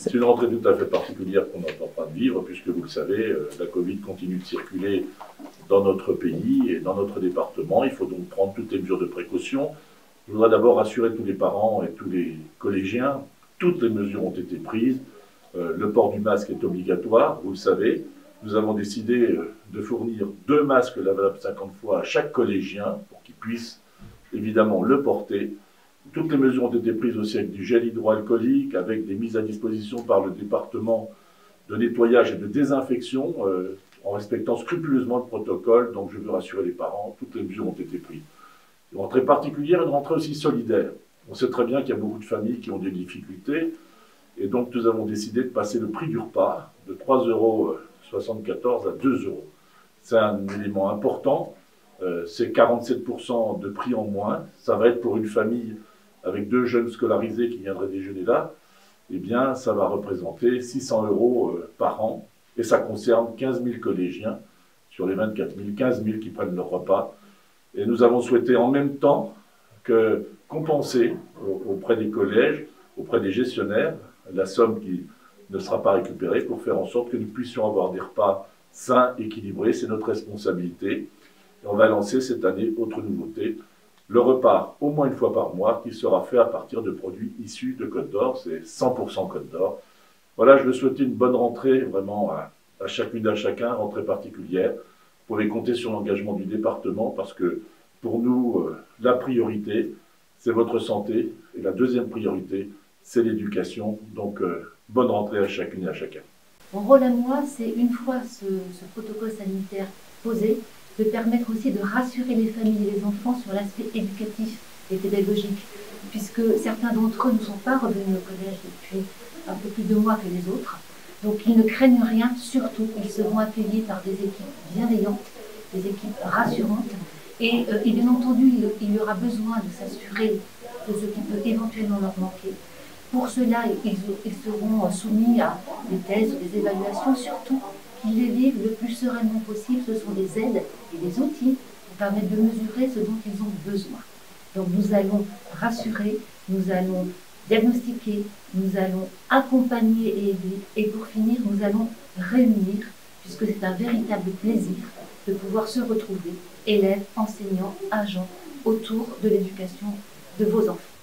C'est une rentrée tout à fait particulière qu'on est en train de vivre, puisque vous le savez, la Covid continue de circuler dans notre pays et dans notre département. Il faut donc prendre toutes les mesures de précaution. Je voudrais d'abord rassurer tous les parents et tous les collégiens. Toutes les mesures ont été prises. Le port du masque est obligatoire, vous le savez. Nous avons décidé de fournir 2 masques lavables 50 fois à chaque collégien pour qu'il puisse évidemment le porter. Toutes les mesures ont été prises aussi avec du gel hydroalcoolique, avec des mises à disposition par le département de nettoyage et de désinfection, en respectant scrupuleusement le protocole. Donc je veux rassurer les parents, toutes les mesures ont été prises. Une rentrée particulière, une rentrée aussi solidaire. On sait très bien qu'il y a beaucoup de familles qui ont des difficultés, et donc nous avons décidé de passer le prix du repas de 3,74 € à 2 €. C'est un élément important, c'est 47% de prix en moins. Ça va être pour une famille avec 2 jeunes scolarisés qui viendraient déjeuner là, eh bien, ça va représenter 600 € par an, et ça concerne 15 000 collégiens sur les 24 000, 15 000 qui prennent leur repas. Et nous avons souhaité en même temps que compenser auprès des collèges, auprès des gestionnaires, la somme qui ne sera pas récupérée pour faire en sorte que nous puissions avoir des repas sains, équilibrés. C'est notre responsabilité. Et on va lancer cette année, autre nouveauté, le repas au moins une fois par mois qui sera fait à partir de produits issus de Côte d'Or. C'est 100% Côte d'Or. Voilà, je veux souhaiter une bonne rentrée vraiment à chacune et à chacun, rentrée particulière. Vous pouvez compter sur l'engagement du département parce que pour nous, la priorité, c'est votre santé, et la deuxième priorité, c'est l'éducation. Donc, bonne rentrée à chacune et à chacun. Mon rôle à moi, c'est une fois ce protocole sanitaire posé, de permettre aussi de rassurer les familles et les enfants sur l'aspect éducatif et pédagogique, puisque certains d'entre eux ne sont pas revenus au collège depuis un peu plus de mois que les autres. Donc ils ne craignent rien, surtout ils seront accueillis par des équipes bienveillantes, des équipes rassurantes. Et bien entendu, il y aura besoin de s'assurer de ce qui peut éventuellement leur manquer. Pour cela, ils seront soumis à des tests, des évaluations, surtout qu'ils les vivent le plus sereinement possible. Ce sont des aides et des outils pour permettre de mesurer ce dont ils ont besoin. Donc nous allons rassurer, nous allons diagnostiquer, nous allons accompagner et aider. Et pour finir, nous allons réunir, puisque c'est un véritable plaisir de pouvoir se retrouver, élèves, enseignants, agents, autour de l'éducation de vos enfants.